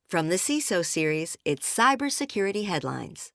From the CISO Series, it's Cybersecurity Headlines.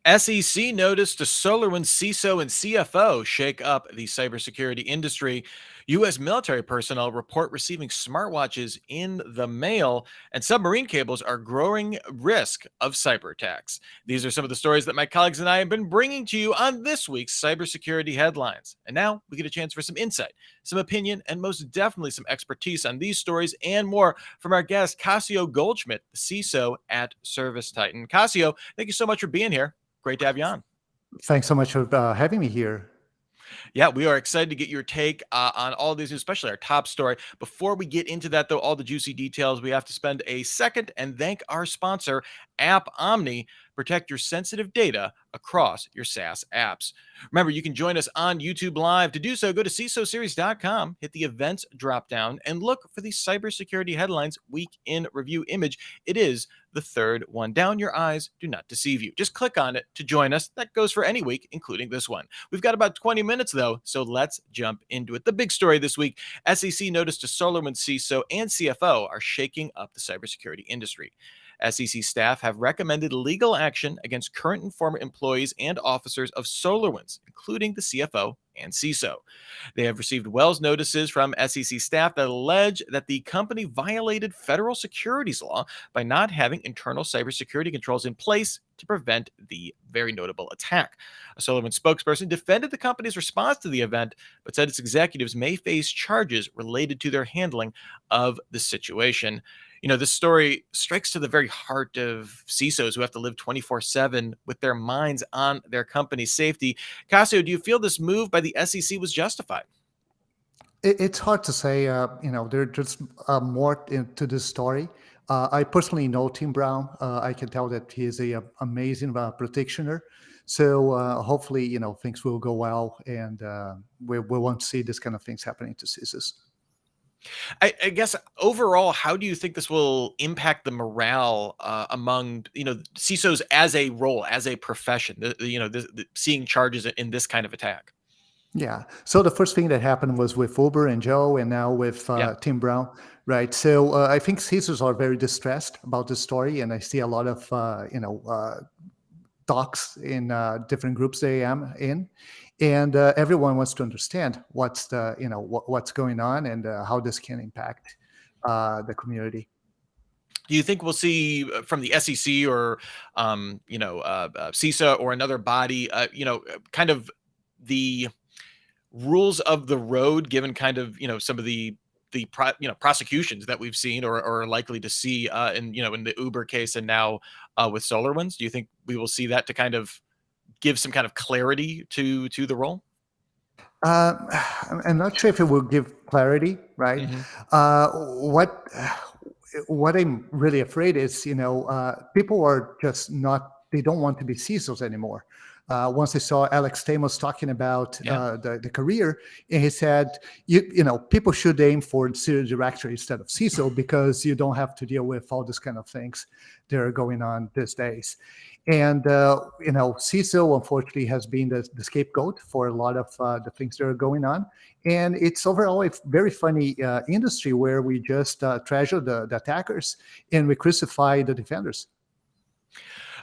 SEC notice to SolarWinds CISO and CFO shake up the cybersecurity industry. U.S. military personnel report receiving smartwatches in the mail, and submarine cables are growing risk of cyber attacks. These are some of the stories that my colleagues and I have been bringing to you on this week's Cybersecurity Headlines. And now we get a chance for some insight, some opinion, and most definitely some expertise on these stories and more from our guest, Cassio Goldschmidt, the CISO at ServiceTitan. Cassio, thank you so much for being here. Great to have you on. Thanks so much for having me here. Yeah, we are excited to get your take on all these, especially our top story. Before we get into that, though, all the juicy details, we have to spend a second and thank our sponsor, App Omni. Protect your sensitive data across your SaaS apps. Remember, you can join us on YouTube Live. To do so, go to CISOseries.com, hit the events dropdown, and look for the Cybersecurity Headlines Week in Review image. It is the third one down. Your eyes do not deceive you. Just click on it to join us. That goes for any week, including this one. We've got about 20 minutes, though, so let's jump into it. The big story this week, SEC notice to SolarWinds CISO and CFO are shaking up the cybersecurity industry. SEC staff have recommended legal action against current and former employees and officers of SolarWinds, including the CFO and CISO. They have received Wells notices from SEC staff that allege that the company violated federal securities law by not having internal cybersecurity controls in place to prevent the very notable attack. A SolarWinds spokesperson defended the company's response to the event, but said its executives may face charges related to their handling of the situation. You know, this story strikes to the very heart of CISOs who have to live 24/7 with their minds on their company's safety. Cassio, do you feel this move by the SEC was justified? It's hard to say. There's more into this story. I personally know Tim Brown. I can tell that he is a amazing practitioner. So hopefully, things will go well, and we won't see this kind of things happening to CISOs. I guess overall, how do you think this will impact the morale among CISOs as a role, as a profession? Seeing charges in this kind of attack. Yeah. So the first thing that happened was with Uber and Joe, and now with Yeah. Tim Brown, right? So I think CISOs are very distressed about this story, and I see a lot of talks in different groups they am in, and everyone wants to understand what's going on and how this can impact the community. Do you think we'll see from the SEC or CISA or another body, kind of the rules of the road, given kind of some of the prosecutions that we've seen or are likely to see in the Uber case and now with SolarWinds? Do you think we will see that to kind of give some kind of clarity to the role? Uh, I'm not sure if it will give clarity, right? Hmm. Uh, what what I'm really afraid is, people are just not, they don't want to be CISOs anymore. Once I saw Alex Stamos talking about Yeah. the career, and he said, people should aim for senior director instead of CISO because you don't have to deal with all these kind of things that are going on these days. And, CISO, unfortunately, has been the scapegoat for a lot of the things that are going on. And it's overall a very funny industry where we just treasure the attackers and we crucify the defenders.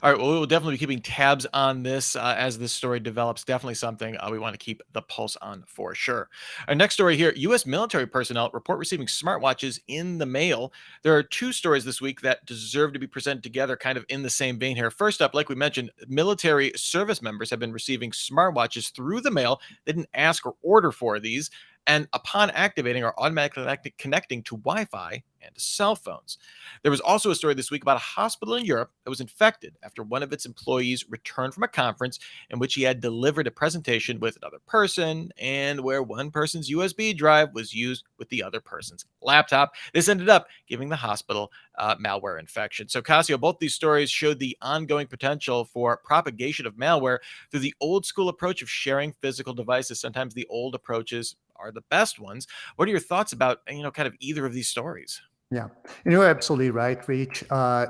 All right. Well, we will definitely be keeping tabs on this as this story develops. Definitely something we want to keep the pulse on for sure. Our next story here, U.S. military personnel report receiving smartwatches in the mail. There are two stories this week that deserve to be presented together kind of in the same vein here. First up, like we mentioned, military service members have been receiving smartwatches through the mail. They didn't ask or order for these, and upon activating are automatically connecting to Wi-Fi and to cell phones. There was also a story this week about a hospital in Europe that was infected after one of its employees returned from a conference in which he had delivered a presentation with another person and where one person's USB drive was used with the other person's laptop. This ended up giving the hospital malware infection. So, Cassio, both these stories showed the ongoing potential for propagation of malware through the old school approach of sharing physical devices. Sometimes the old approaches are the best ones. What are your thoughts about, kind of either of these stories? Yeah, and you're absolutely right, Rich.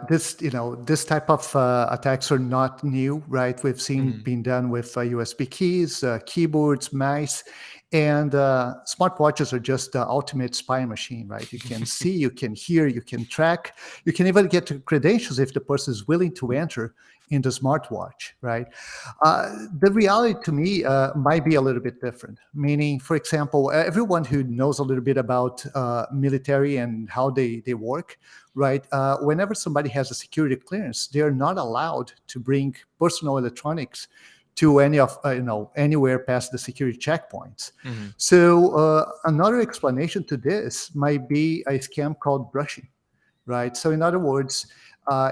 This type of attacks are not new, right? We've seen Mhm. being done with USB keys, keyboards, mice, and smartwatches are just the ultimate spy machine, right? You can see, you can hear, you can track, you can even get to credentials if the person is willing to enter in the smartwatch, right? The reality to me might be a little bit different. Meaning, for example, everyone who knows a little bit about military and how they work, right? Whenever somebody has a security clearance, they are not allowed to bring personal electronics to anywhere past the security checkpoints. Mhm. So another explanation to this might be a scam called brushing, right? So in other words,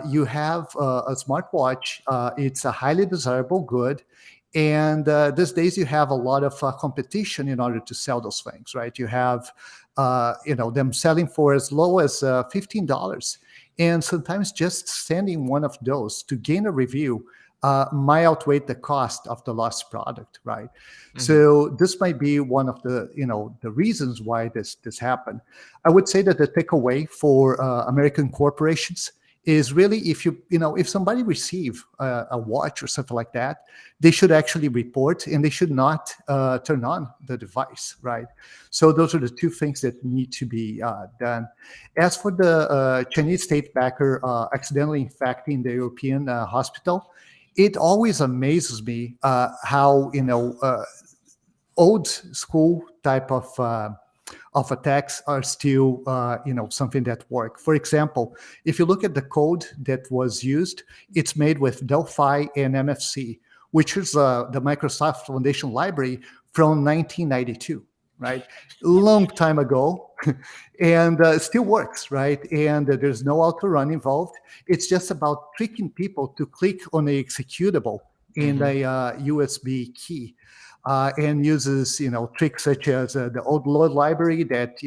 you have a smartwatch. It's a highly desirable good. And these days you have a lot of competition in order to sell those things, right? You have, them selling for as low as $15. And sometimes just sending one of those to gain a review might outweigh the cost of the lost product, right? Mhm. So this might be one of the reasons why this happened. I would say that the takeaway for American corporations is really if somebody receive a watch or something like that, they should actually report and they should not turn on the device, right? So those are the two things that need to be done. As for the Chinese state backer accidentally infecting the European hospital, it always amazes me how old school type of attacks are still something that work. For example, if you look at the code that was used, it's made with Delphi and MFC, which is the Microsoft Foundation library from 1992, right? Long time ago, and it still works, right? And there's no auto run involved. It's just about tricking people to click on a executable in Mhm. a USB key, and uses tricks such as the old load library that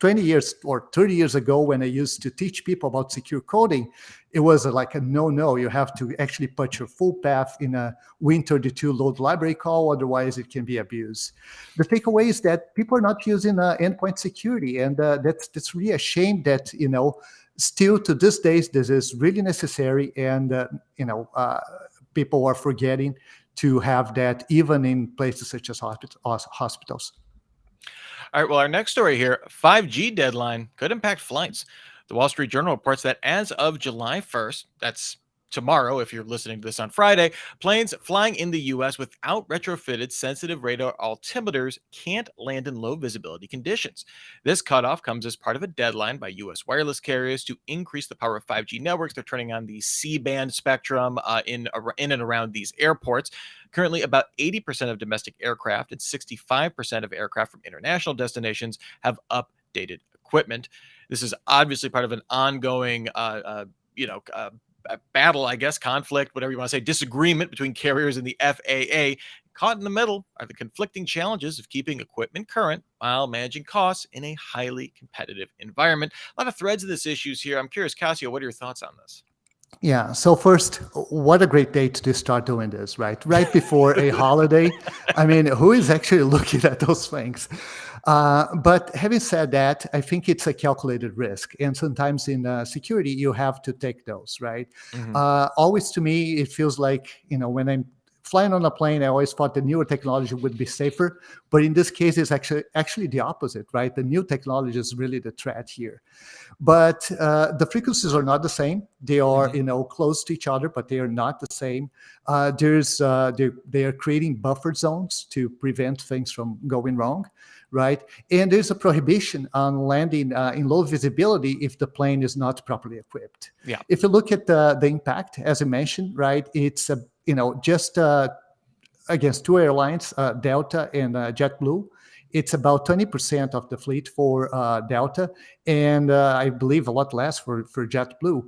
20 years or 30 years ago, when I used to teach people about secure coding, it was like a no. You have to actually put your full path in a Win32 load library call, otherwise it can be abused. The takeaway is that people are not using endpoint security, and that's really a shame that still to this days this is really necessary, and people are forgetting to have that even in places such as hospitals. All right. Well, our next story here, 5G deadline could impact flights. The Wall Street Journal reports that as of July 1st, that's tomorrow, if you're listening to this on Friday, planes flying in the US without retrofitted sensitive radar altimeters can't land in low visibility conditions. This cutoff comes as part of a deadline by US wireless carriers to increase the power of 5G networks. They're turning on the C band spectrum in and around these airports. Currently, about 80% of domestic aircraft and 65% of aircraft from international destinations have updated equipment. This is obviously part of an ongoing, battle, I guess, conflict, whatever you want to say, disagreement between carriers and the FAA. Caught in the middle are the conflicting challenges of keeping equipment current while managing costs in a highly competitive environment. A lot of threads of this issues here. I'm curious, Cassio, what are your thoughts on this? Yeah. So first, what a great day to start doing this, right? Right before a holiday. I mean, who is actually looking at those things? But having said that, I think it's a calculated risk, and sometimes in security, you have to take those, right? Mhm. Always to me, it feels like when I'm flying on a plane, I always thought the newer technology would be safer, but in this case, it's actually the opposite, right? The new technology is really the threat here. But the frequencies are not the same. They are, Mhm. close to each other, but they are not the same. They are creating buffer zones to prevent things from going wrong, right? And there's a prohibition on landing in low visibility if the plane is not properly equipped. Yeah. If you look at the impact, as I mentioned, right, it's just against two airlines, Delta and JetBlue. It's about 20% of the fleet for Delta, and I believe a lot less for JetBlue.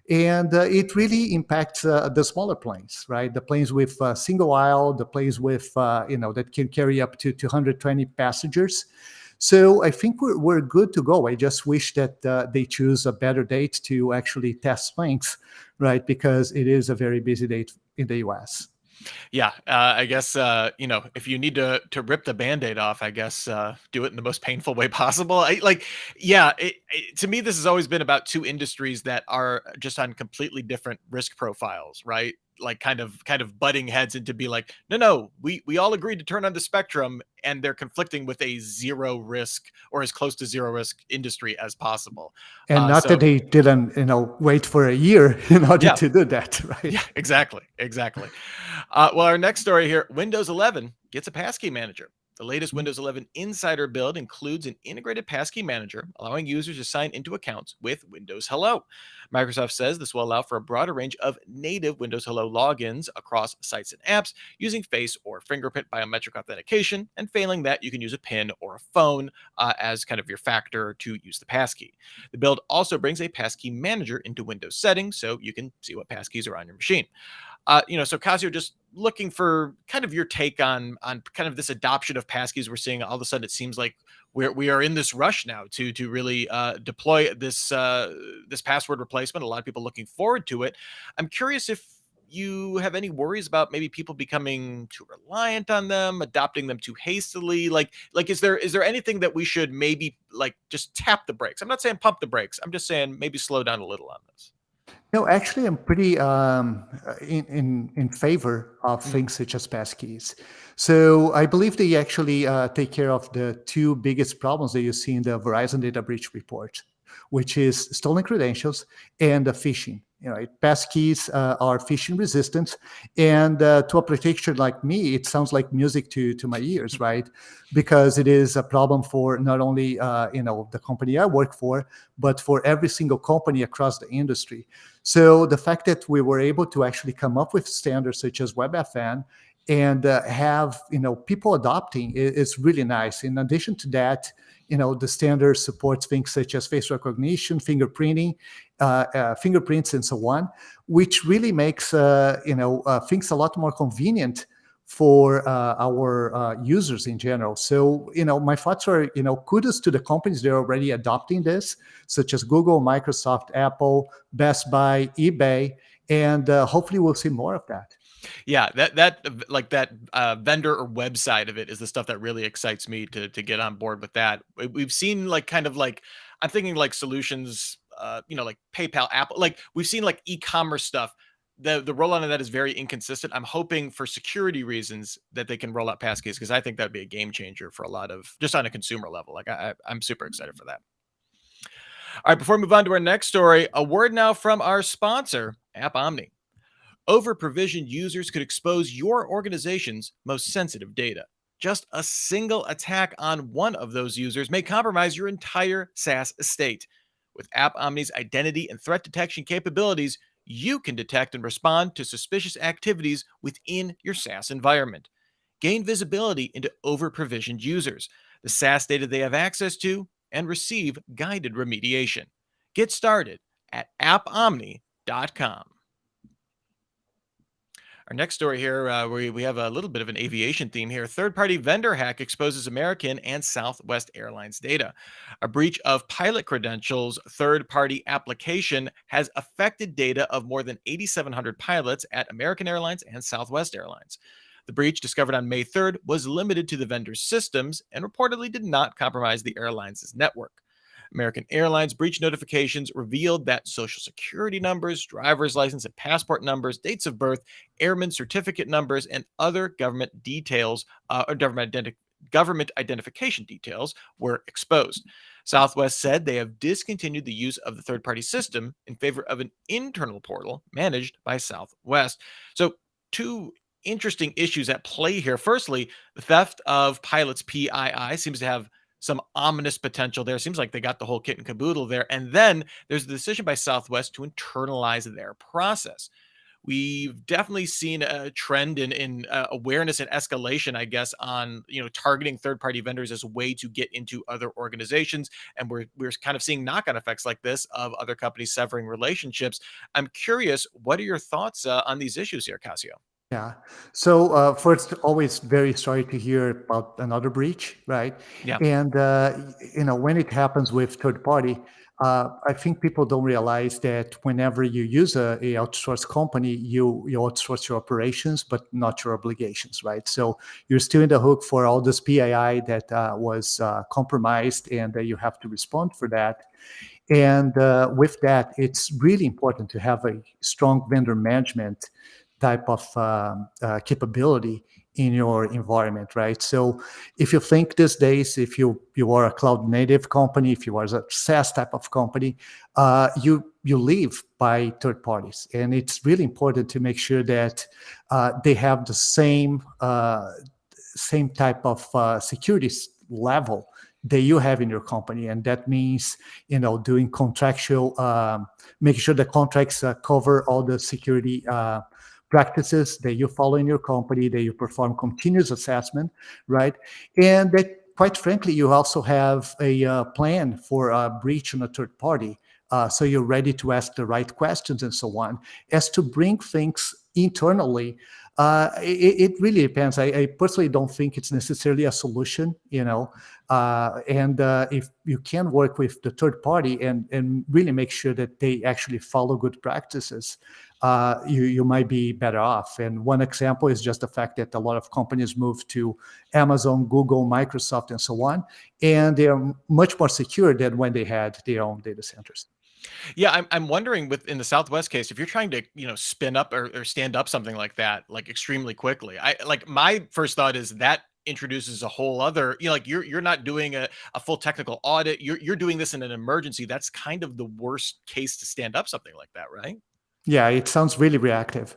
And it really impacts the smaller planes, right? The planes with single aisle, the planes with that can carry up to 220 passengers. So I think we're good to go. I just wish that they choose a better date to actually test planes, right? Because it is a very busy date in the U.S. Yeah, I guess if you need to rip the Band-Aid off, I guess do it in the most painful way possible. Yeah, to me, this has always been about two industries that are just on completely different risk profiles, right? Like kind of butting heads into be like, no, no, we all agreed to turn on the spectrum, and they're conflicting with a zero risk or as close to zero risk industry as possible. And not that So they didn't, wait for a year in order yeah, to do that, right? yeah, exactly, exactly. Well, our next story here: Windows 11 gets a passkey manager. The latest Windows 11 Insider build includes an integrated passkey manager, allowing users to sign into accounts with Windows Hello. Microsoft says this will allow for a broader range of native Windows Hello logins across sites and apps using face or fingerprint biometric authentication, and failing that, you can use a PIN or a phone as kind of your factor to use the passkey. The build also brings a passkey manager into Windows settings, so you can see what passkeys are on your machine. So Casio, just looking for kind of your take on kind of this adoption of passkeys we're seeing. All of a sudden, it seems like we are in this rush now to really deploy this password replacement. A lot of people looking forward to it. I'm curious if you have any worries about maybe people becoming too reliant on them, adopting them too hastily. Like is there anything that we should maybe like just tap the brakes? I'm not saying pump the brakes. I'm just saying maybe slow down a little on this. No, actually, I'm pretty in favor of Mm. things such as passkeys. So I believe they actually take care of the two biggest problems that you see in the Verizon data breach report, which is stolen credentials and phishing. Passkeys are phishing resistant, and to a protector like me, it sounds like music to my ears, right? Because it is a problem for not only the company I work for, but for every single company across the industry. So the fact that we were able to actually come up with standards such as WebFN and have people adopting is really nice. In addition to that, the standard supports things such as face recognition, fingerprinting, fingerprints, and so on, which really makes things a lot more convenient for our users in general. So, my thoughts are, kudos to the companies that are already adopting this, such as Google, Microsoft, Apple, Best Buy, eBay, and hopefully we'll see more of that. Yeah, that vendor or website of it is the stuff that really excites me to get on board with that. We've seen like kind of like I'm thinking like solutions, like PayPal, Apple. Like we've seen like e-commerce stuff. The rollout of that is very inconsistent. I'm hoping for security reasons that they can roll out passkeys because I think that'd be a game changer for a lot of just on a consumer level. Like I'm super excited for that. All right, before we move on to our next story, a word now from our sponsor, App Omni. Over provisioned users could expose your organization's most sensitive data. Just a single attack on one of those users may compromise your entire SaaS estate. With App Omni's identity and threat detection capabilities, you can detect and respond to suspicious activities within your SaaS environment. Gain visibility into over provisioned users, the SaaS data they have access to, and receive guided remediation. Get started at appomni.com. Our next story here, we have a little bit of an aviation theme here. Third-party vendor hack exposes American and Southwest Airlines data. A breach of pilot credentials third-party application has affected data of more than 8,700 pilots at American Airlines and Southwest Airlines. The breach, discovered on May 3rd, was limited to the vendor's systems and reportedly did not compromise the airline's network. American Airlines breach notifications revealed that social security numbers, driver's license and passport numbers, dates of birth, airman certificate numbers, and other government details or government identification details were exposed. Southwest said they have discontinued the use of the third-party system in favor of an internal portal managed by Southwest. So, two interesting issues at play here. Firstly, the theft of pilots' PII seems to have some ominous potential there. Seems like they got the whole kit and caboodle there. And then there's the decision by Southwest to internalize their process. We've definitely seen a trend in awareness and escalation, I guess, on targeting third-party vendors as a way to get into other organizations, and we're kind of seeing knock-on effects like this of other companies severing relationships. I'm curious, what are your thoughts on these issues here, Casio? Yeah. So first, always very sorry to hear about another breach, right? Yeah. And when it happens with third party, I think people don't realize that whenever you use a outsourced company, you outsource your operations, but not your obligations, right? So you're still in the hook for all this PII that was compromised, and you have to respond for that. And with that, it's really important to have a strong vendor management type of capability in your environment, right? So if you think these days, if you are a cloud native company, if you are a SaaS type of company, you live by third parties, and it's really important to make sure that they have the same type of security level that you have in your company. And that means doing contractual, making sure the contracts cover all the security practices that you follow in your company, that you perform continuous assessment, right? And that, quite frankly, you also have a plan for a breach on a third party. So you're ready to ask the right questions and so on. As to bring things internally, it really depends. I personally don't think it's necessarily a solution, and if you can work with the third party and really make sure that they actually follow good practices, you might be better off. And one example is just the fact that a lot of companies move to Amazon, Google, Microsoft, and so on, and they are much more secure than when they had their own data centers. Yeah, I'm wondering in the Southwest case, if you're trying to, spin up or stand up something like that, like extremely quickly. My first thought is that introduces a whole other, like you're not doing a full technical audit. You're doing this in an emergency. That's kind of the worst case to stand up something like that, right? Yeah, it sounds really reactive.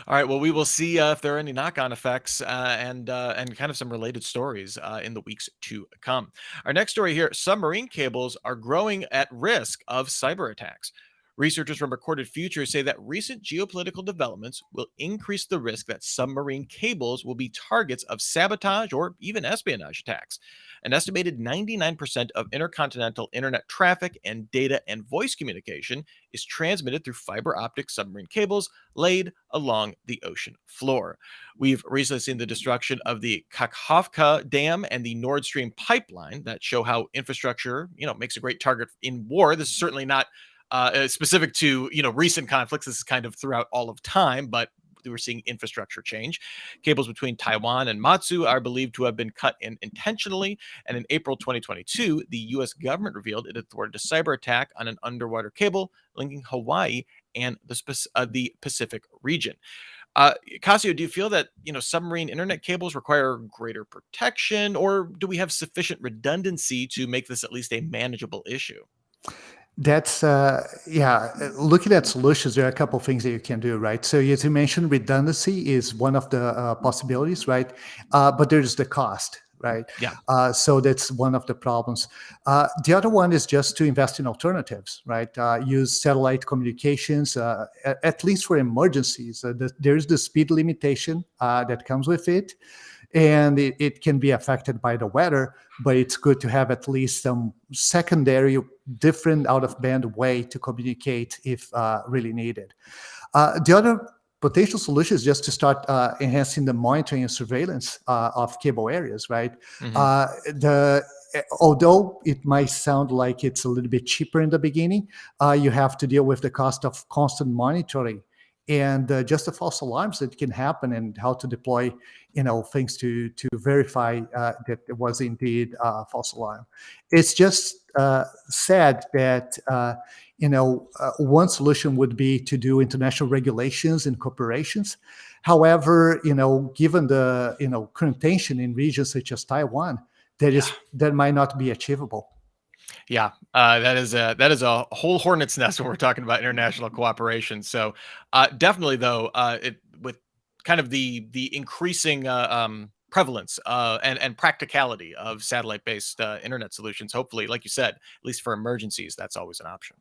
All right. Well, we will see if there are any knock-on effects and kind of some related stories in the weeks to come. Our next story here: submarine cables are growing at risk of cyber attacks. Researchers from Recorded Future say that recent geopolitical developments will increase the risk that submarine cables will be targets of sabotage or even espionage attacks. An estimated 99% of intercontinental internet traffic and data and voice communication is transmitted through fiber optic submarine cables laid along the ocean floor. We've recently seen the destruction of the Kakhovka Dam and the Nord Stream pipeline that show how infrastructure, makes a great target in war. This is certainly not specific to recent conflicts. This is kind of throughout all of time, but we're seeing infrastructure change. Cables between Taiwan and Matsu are believed to have been cut in intentionally. And in April 2022, the U.S. government revealed it had thwarted a cyber attack on an underwater cable linking Hawaii and the Pacific region. Cassio, do you feel that submarine internet cables require greater protection, or do we have sufficient redundancy to make this at least a manageable issue? That's yeah. Looking at solutions, there are a couple of things that you can do, right? So as you mentioned, redundancy is one of the possibilities, right? But there's the cost, right? Yeah. So that's one of the problems. The other one is just to invest in alternatives, right? Use satellite communications, at least for emergencies. There's the speed limitation that comes with it, and it can be affected by the weather, but it's good to have at least some secondary, different out of band way to communicate if really needed. The other potential solution is just to start enhancing the monitoring and surveillance of cable areas, right? Mhm. Although it might sound like it's a little bit cheaper in the beginning, you have to deal with the cost of constant monitoring and just the false alarms that can happen, and how to deploy things to verify that it was indeed a false alarm. It's just sad that one solution would be to do international regulations and corporations. However, given the current tension in regions such as Taiwan, Yeah. that might not be achievable. Yeah, that is a whole hornet's nest when we're talking about international cooperation. So, definitely though, it with kind of the increasing prevalence and practicality of satellite-based internet solutions. Hopefully, like you said, at least for emergencies, that's always an option.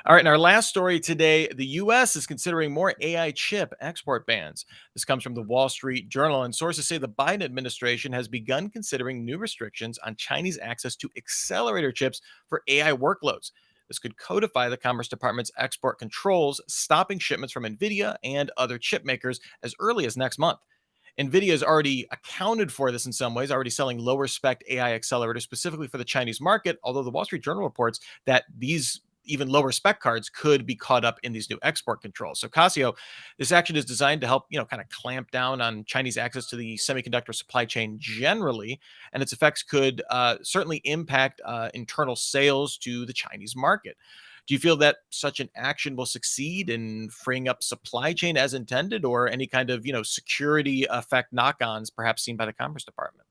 All right, in our last story today, the U.S. is considering more AI chip export bans. This comes from the Wall Street Journal, and sources say the Biden administration has begun considering new restrictions on Chinese access to accelerator chips for AI workloads. This could codify the Commerce Department's export controls, stopping shipments from NVIDIA and other chip makers as early as next month. NVIDIA has already accounted for this in some ways, already selling lower spec AI accelerators specifically for the Chinese market, although the Wall Street Journal reports that these even lower spec cards could be caught up in these new export controls. So Cassio, this action is designed to help, kind of clamp down on Chinese access to the semiconductor supply chain generally, and its effects could certainly impact internal sales to the Chinese market. Do you feel that such an action will succeed in freeing up supply chain as intended, or any kind of, security effect knock-ons perhaps seen by the Commerce Department?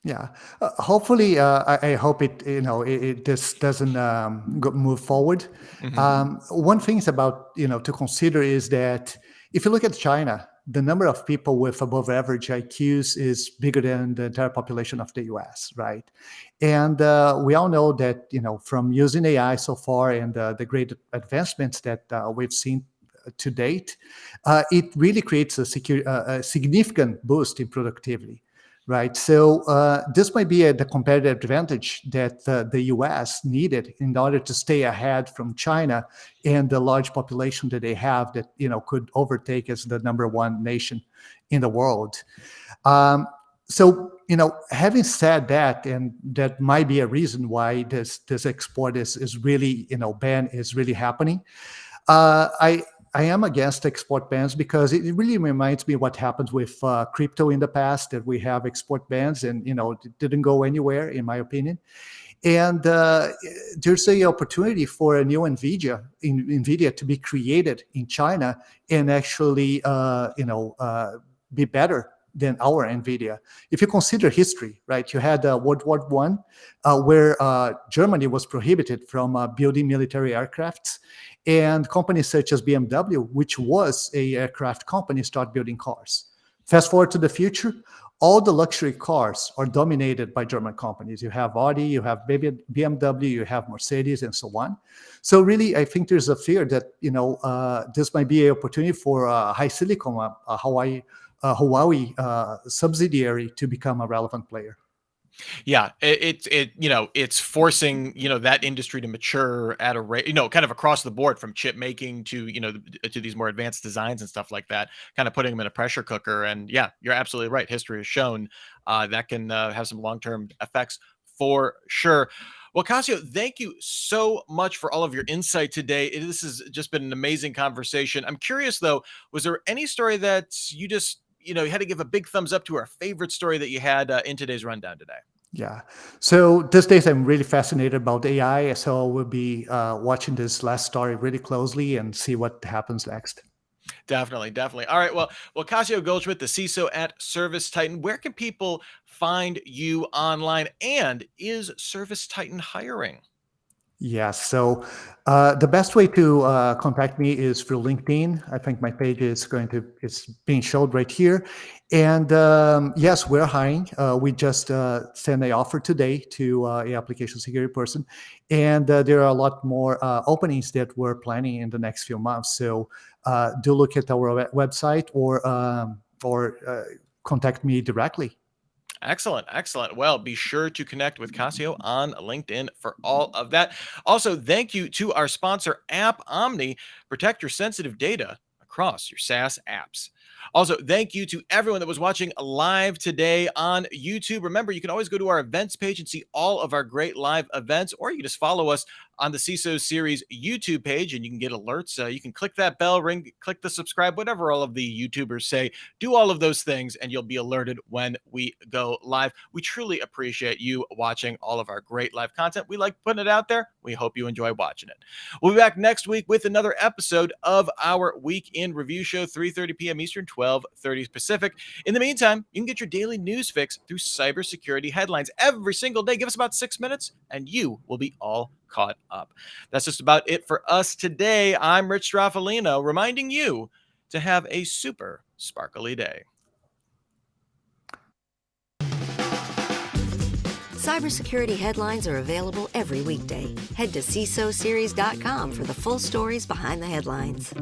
Yeah, hopefully, I hope it, this doesn't move forward. Hmm. One thing is about, to consider is that if you look at China, the number of people with above average IQs is bigger than the entire population of the US, right? And we all know that, from using AI so far and the great advancements that we've seen to date, it really creates a significant boost in productivity. Right. So this might be the competitive advantage that the US needed in order to stay ahead from China and the large population that they have that, could overtake as the number one nation in the world. So, having said that, and that might be a reason why this export is really, ban is really happening. I am against export bans because it really reminds me what happened with crypto in the past, that we have export bans and, it didn't go anywhere, in my opinion. And there's a opportunity for a new NVIDIA to be created in China and actually, be better than our NVIDIA. If you consider history, right, you had World War I, where Germany was prohibited from building military aircrafts. And companies such as BMW, which was a aircraft company, start building cars. Fast forward to the future, all the luxury cars are dominated by German companies. You have Audi, you have BMW, you have Mercedes, and so on. So really, I think there's a fear that this might be an opportunity for HiSilicon, Huawei subsidiary, to become a relevant player. Yeah, it's forcing, that industry to mature at a rate, kind of across the board, from chip making to, to these more advanced designs and stuff like that, kind of putting them in a pressure cooker. And yeah, you're absolutely right. History has shown that can have some long-term effects for sure. Well, Cassio, thank you so much for all of your insight today. This has just been an amazing conversation. I'm curious though, was there any story that you just, you had to give a big thumbs up to, our favorite story that you had in today's rundown today? Yeah. So these days I'm really fascinated about AI. So we'll be watching this last story really closely and see what happens next. Definitely, definitely. All right. Well, Cassio Goldschmidt, the CISO at ServiceTitan, where can people find you online? And is ServiceTitan hiring? Yes. So the best way to contact me is through LinkedIn. I think my page is it's being showed right here. And yes, we're hiring. We just sent an offer today to an application security person. And there are a lot more openings that we're planning in the next few months. So do look at our website or contact me directly. Excellent. Excellent. Well, be sure to connect with Cassio on LinkedIn for all of that. Also, thank you to our sponsor, App Omni. Protect your sensitive data across your SaaS apps. Also, thank you to everyone that was watching live today on YouTube. Remember, you can always go to our events page and see all of our great live events, or you can just follow us on the CISO Series YouTube page and you can get alerts. You can click that bell, click the subscribe, whatever all of the YouTubers say. Do all of those things and you'll be alerted when we go live. We truly appreciate you watching all of our great live content. We like putting it out there. We hope you enjoy watching it. We'll be back next week with another episode of our Week in Review show, 3:30 p.m. Eastern, 12:30 Pacific. In the meantime, you can get your daily news fix through Cybersecurity Headlines every single day. Give us about 6 minutes and you will be all caught up. That's just about it for us today. I'm Rich Stroffolino, reminding you to have a super sparkly day. Cybersecurity headlines are available every weekday. Head to CISOSeries.com for the full stories behind the headlines.